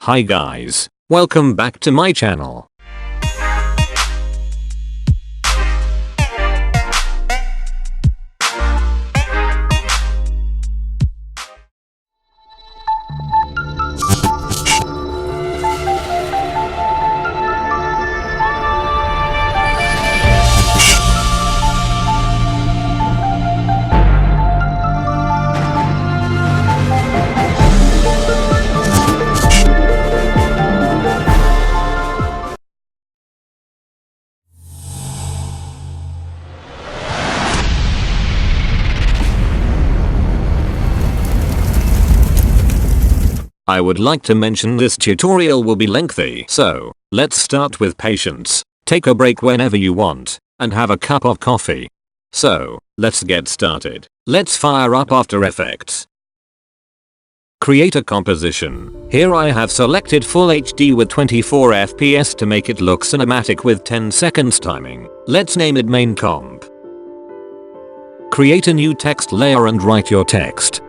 Hi guys, welcome back to my channel. I would like to mention this tutorial will be lengthy, so let's start with patience. Take a break whenever you want and have a cup of coffee. So let's get started. Let's fire up After Effects. Create a composition. Here I have selected Full HD with 24 FPS to make it look cinematic with 10 seconds timing. Let's name it Main Comp. Create a new text layer and write your text.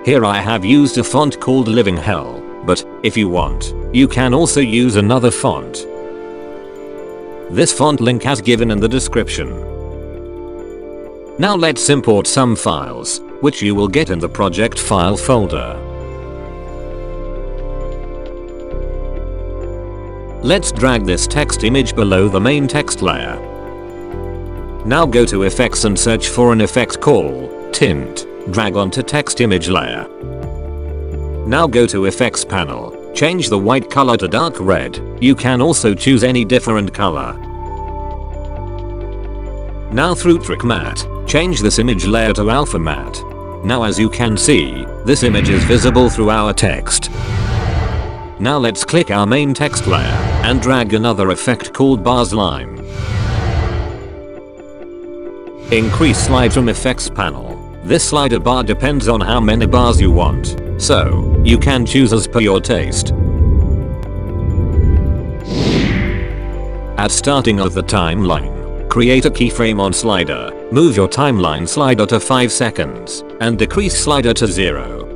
Here I have used a font called Living Hell, but if you want, you can also use another font. This font link has given in the description. Now let's import some files, which you will get in the project file folder. Let's drag this text image below the main text layer. Now go to Effects and search for an effect called Tint. Drag onto text image layer. Now go to Effects panel. Change the white color to dark red. You can also choose any different color. Now through Trick Matte, change this image layer to Alpha Matte. Now as you can see, this image is visible through our text. Now let's click our main text layer and drag another effect called Bars Line. Increase slide from Effects panel. This slider bar depends on how many bars you want, so you can choose as per your taste. At starting of the timeline, create a keyframe on slider, move your timeline slider to 5 seconds, and decrease slider to 0.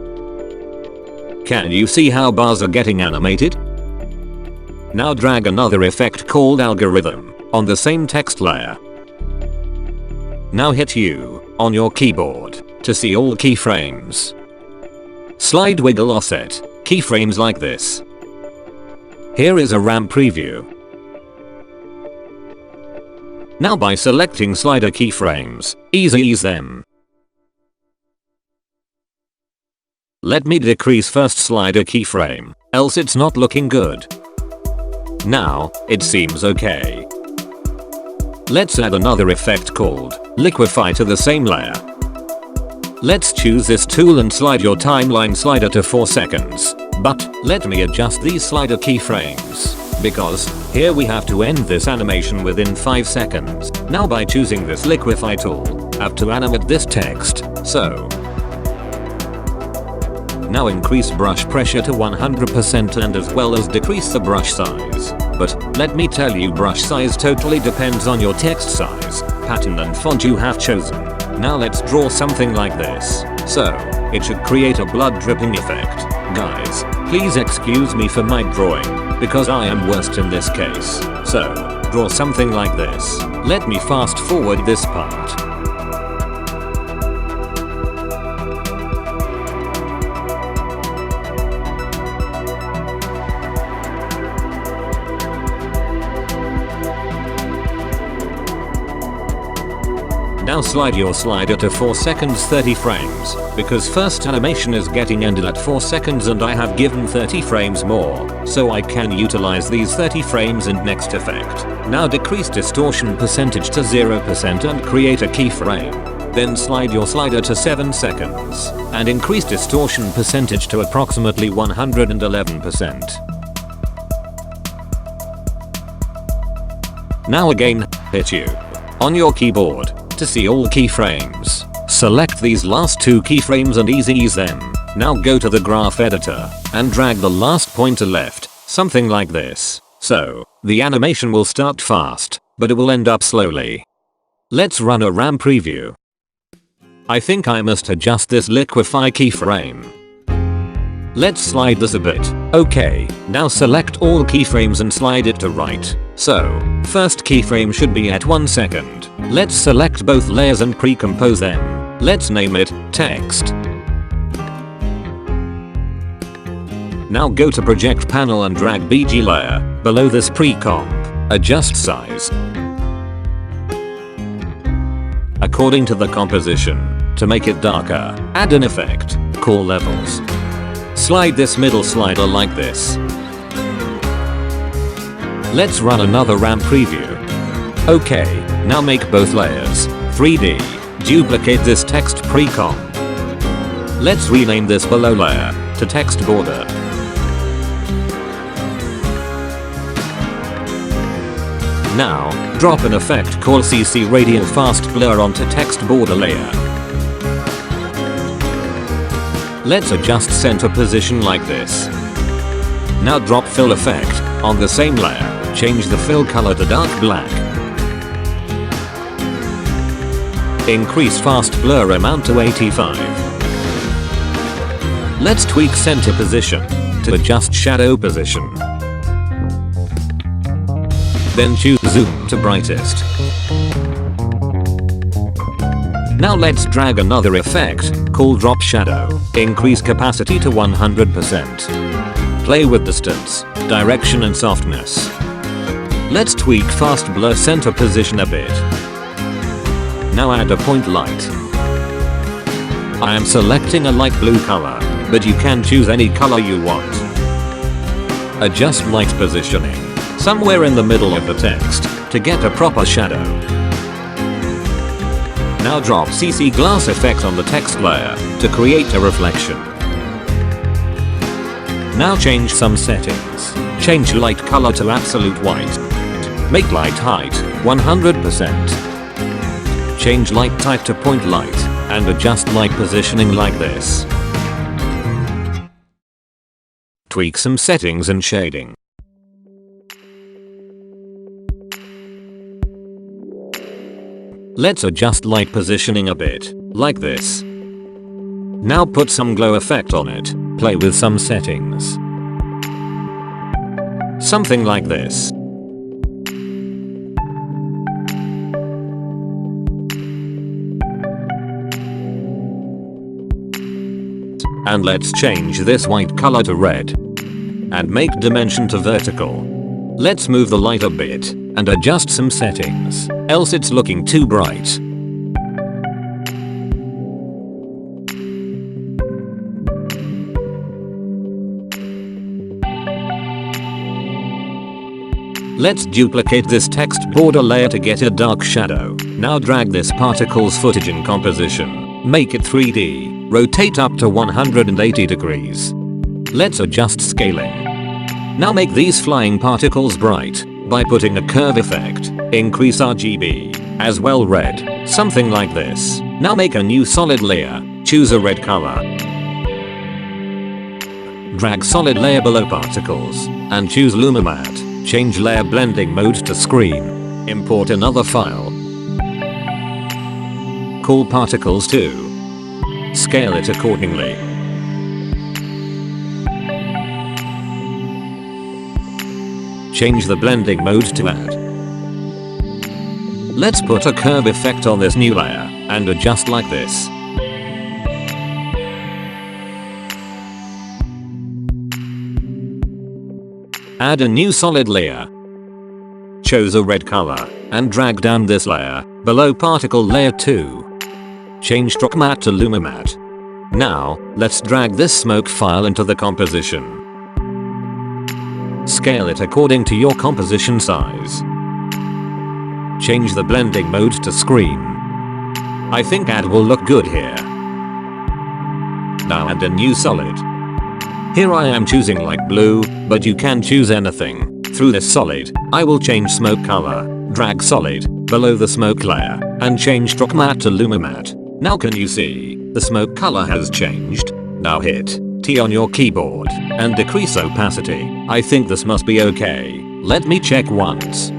Can you see how bars are getting animated? Now drag another effect called Algorithm on the same text layer. Now hit U on your keyboard to see all keyframes. Slide wiggle offset keyframes like this. Here is a RAM preview. Now by selecting slider keyframes, ease them. Let me decrease first slider keyframe, else it's not looking good. Now, it seems okay. Let's add another effect called Liquify to the same layer. Let's choose this tool and slide your timeline slider to 4 seconds. But let me adjust these slider keyframes, because here we have to end this animation within 5 seconds. Now by choosing this Liquify tool, I have to animate this text, so. Now increase brush pressure to 100% and as well as decrease the brush size. But let me tell you, brush size totally depends on your text size, pattern and font you have chosen. Now let's draw something like this. So, it should create a blood dripping effect. Guys, please excuse me for my drawing, because I am worst in this case. So, draw something like this. Let me fast forward this part. Now slide your slider to 4 seconds 30 frames, because first animation is getting ended at 4 seconds and I have given 30 frames more, so I can utilize these 30 frames in next effect. Now decrease distortion percentage to 0% and create a keyframe. Then slide your slider to 7 seconds, and increase distortion percentage to approximately 111%. Now again, hit U on your keyboard to see all keyframes. Select these last 2 keyframes and ease them. Now go to the graph editor and drag the last pointer left, something like this. So, the animation will start fast, but it will end up slowly. Let's run a RAM preview. I think I must adjust this liquify keyframe. Let's slide this a bit. Okay, now select all keyframes and slide it to right. So, first keyframe should be at 1 second. Let's select both layers and pre-compose them. Let's name it text. Now go to project panel and drag BG layer below this pre-comp. Adjust size according to the composition. To make it darker, add an effect, call levels. Slide this middle slider like this. Let's run another ramp preview. Okay, now make both layers 3D. Duplicate this text pre-comp. Let's rename this below layer to text border. Now, drop an effect called CC Radial Fast Blur onto text border layer. Let's adjust center position like this. Now drop fill effect on the same layer. Change the fill color to dark black. Increase fast blur amount to 85. Let's tweak center position to adjust shadow position. Then choose zoom to brightest. Now let's drag another effect called drop shadow. Increase capacity to 100%. Play with distance, direction and softness. Let's tweak fast blur center position a bit. Now add a point light. I am selecting a light blue color, but you can choose any color you want. Adjust light positioning somewhere in the middle of the text to get a proper shadow. Now drop CC glass effect on the text layer to create a reflection. Now change some settings. Change light color to absolute white. Make light height 100%. Change light type to point light and adjust light positioning like this. Tweak some settings and shading. Let's adjust light positioning a bit, like this. Now put some glow effect on it, play with some settings. Something like this. And let's change this white color to red. And make dimension to vertical. Let's move the light a bit and adjust some settings, else it's looking too bright. Let's duplicate this text border layer to get a dark shadow. Now drag this particles footage in composition. Make it 3D. Rotate up to 180 degrees. Let's adjust scaling. Now make these flying particles bright by putting a curve effect. Increase RGB as well red. Something like this. Now make a new solid layer. Choose a red color. Drag solid layer below particles and choose Lumimat. Change layer blending mode to screen. Import another file. Call particles 2. Scale it accordingly. Change the blending mode to add. Let's put a curve effect on this new layer and adjust like this. Add a new solid layer. Choose a red color and drag down this layer below particle layer 2. Change stroke matte to Lumimat. Now, let's drag this smoke file into the composition. Scale it according to your composition size. Change the blending mode to screen. I think add will look good here. Now add a new solid. Here I am choosing light blue, but you can choose anything. Through this solid, I will change smoke color. Drag solid below the smoke layer and change stroke matte to Lumimat. Now can you see? The smoke color has changed. Now hit T on your keyboard and decrease opacity. I think this must be okay. Let me check once.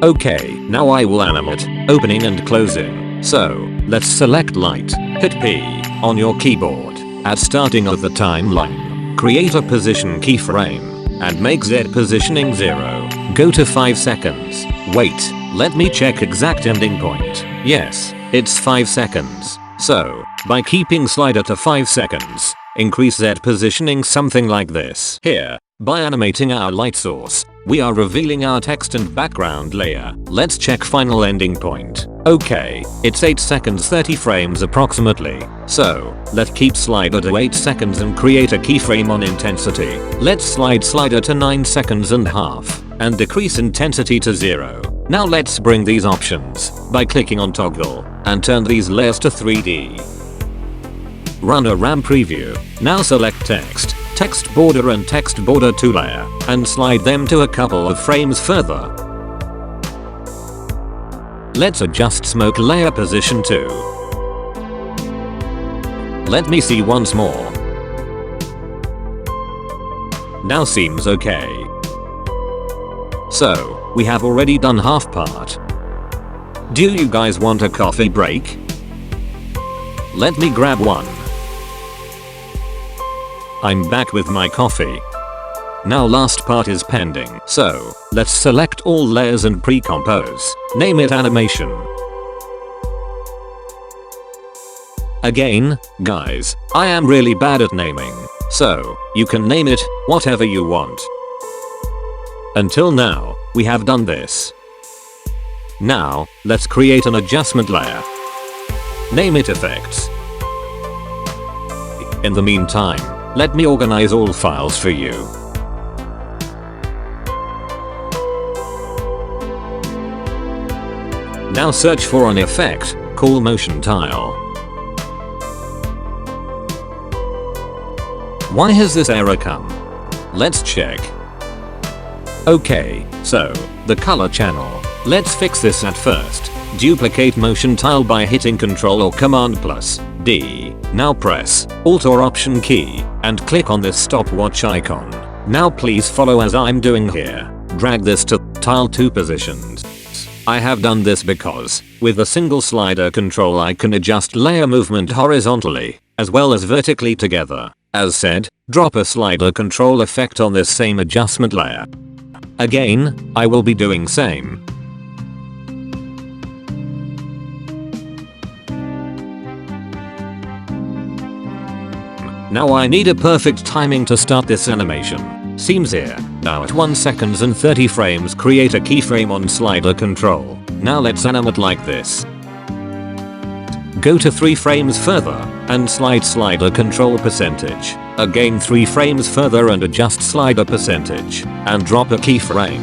Okay, now I will animate opening and closing. So, let's select light, hit P on your keyboard at starting of the timeline. Create a position keyframe and make Z positioning 0. Go to 5 seconds. Wait, let me check exact ending point. Yes, it's 5 seconds. So, by keeping slider to 5 seconds, increase Z positioning something like this. Here, by animating our light source, we are revealing our text and background layer. Let's check final ending point. Okay, it's 8 seconds 30 frames approximately. So, let's keep slider to 8 seconds and create a keyframe on intensity. Let's slide slider to 9 seconds and half and decrease intensity to 0. Now let's bring these options by clicking on toggle and turn these layers to 3D. Run a RAM preview. Now select text, text border and text border 2 layer and slide them to a couple of frames further. Let's adjust smoke layer position too. Let me see once more. Now seems okay. So, we have already done half part. Do you guys want a coffee break? Let me grab one. I'm back with my coffee. Now last part is pending. So, let's select all layers and pre-compose. Name it animation. Again, guys, I am really bad at naming. So, you can name it whatever you want. Until now, we have done this. Now, let's create an adjustment layer. Name it effects. In the meantime, let me organize all files for you. Now search for an effect, called motion tile. Why has this error come? Let's check. Okay, so, the color channel. Let's fix this at first. Duplicate motion tile by hitting Ctrl or Command plus D. Now press Alt or Option key and click on this stopwatch icon. Now please follow as I'm doing here. Drag this to tile 2 positions. I have done this because, with a single slider control I can adjust layer movement horizontally, as well as vertically together. As said, drop a slider control effect on this same adjustment layer. Again, I will be doing same. Now I need a perfect timing to start this animation. Seems here. Now at 1 second and 30 frames create a keyframe on slider control. Now let's animate like this. Go to 3 frames further and slide slider control percentage. Again 3 frames further and adjust slider percentage and drop a keyframe.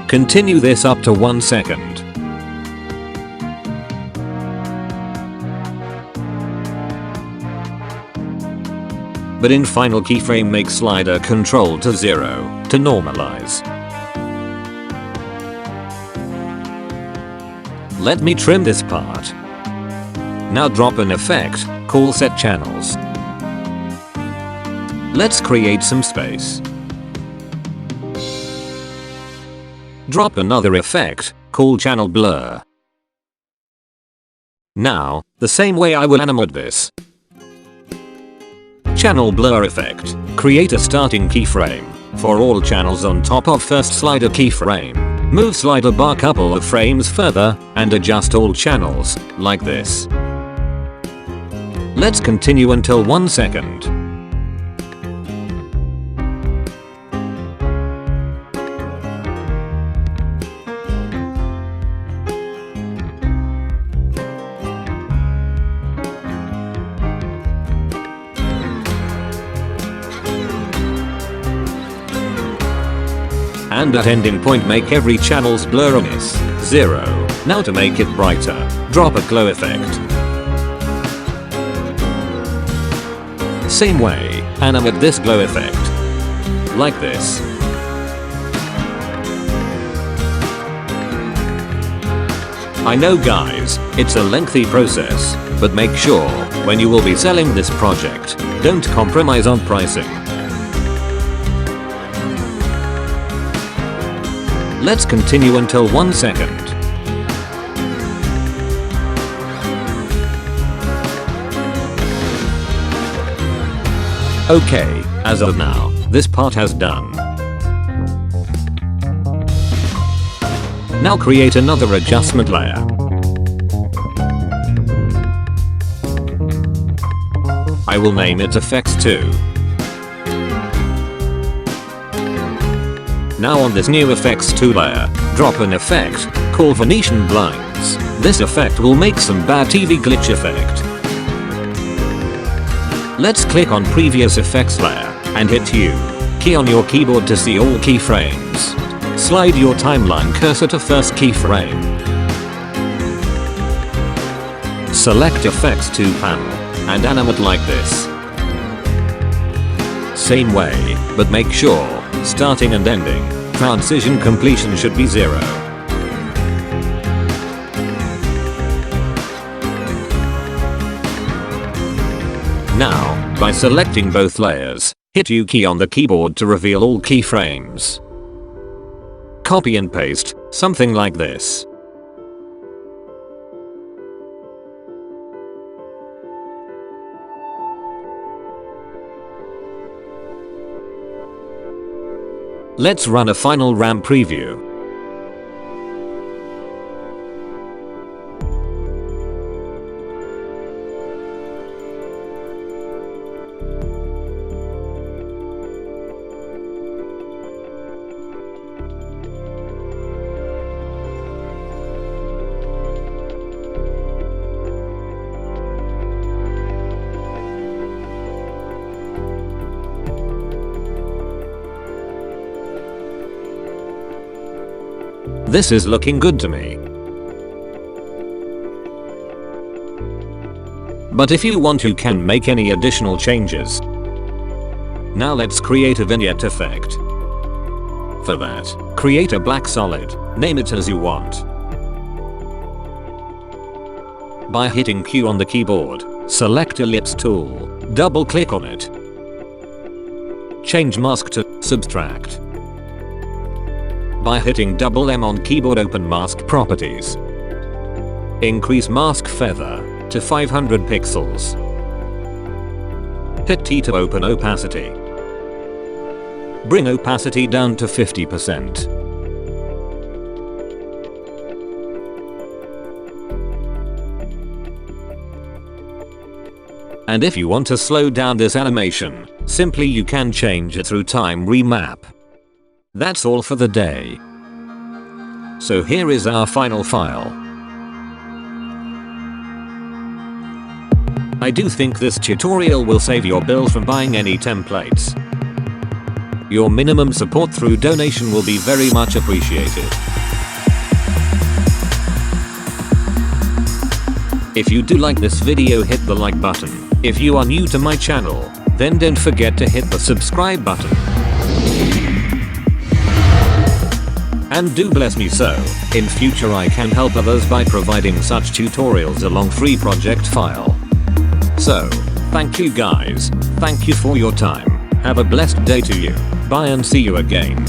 Continue this up to 1 second. But in final keyframe make slider control to 0 to normalize. Let me trim this part. Now drop an effect, called set channels. Let's create some space. Drop another effect, called channel blur. Now, the same way I will animate this. Channel blur effect. Create a starting keyframe for all channels on top of first slider keyframe. Move slider bar couple of frames further and adjust all channels, like this. Let's continue until 1 second. And at ending point make every channel's blurriness 0. Now to make it brighter, drop a glow effect. Same way, animate this glow effect. Like this. I know guys, it's a lengthy process, but make sure, when you will be selling this project, don't compromise on pricing. Let's continue until 1 second. Okay, as of now, this part has done. Now create another adjustment layer. I will name it Effects 2. Now on this new Effects 2 layer, drop an effect called Venetian Blinds. This effect will make some bad TV glitch effect. Let's click on previous effects layer and hit U key on your keyboard to see all keyframes. Slide your timeline cursor to first keyframe. Select Effects 2 panel and animate like this. Same way, but make sure starting and ending transition completion should be 0. Now, by selecting both layers, hit U key on the keyboard to reveal all keyframes. Copy and paste, something like this. Let's run a final RAM preview. This is looking good to me. But if you want, you can make any additional changes. Now let's create a vignette effect. For that, create a black solid, name it as you want. By hitting Q on the keyboard, select Ellipse tool, double click on it. Change mask to subtract. By hitting double M on keyboard, open mask properties. Increase mask feather to 500 pixels. Hit T to open opacity. Bring opacity down to 50%. And if you want to slow down this animation, simply you can change it through time remap. That's all for the day. So here is our final file. I do think this tutorial will save your bill from buying any templates. Your minimum support through donation will be very much appreciated. If you do like this video, hit the like button. If you are new to my channel, then don't forget to hit the subscribe button. And do bless me so, in future I can help others by providing such tutorials along free project file. So, thank you guys, thank you for your time, have a blessed day to you, bye and see you again.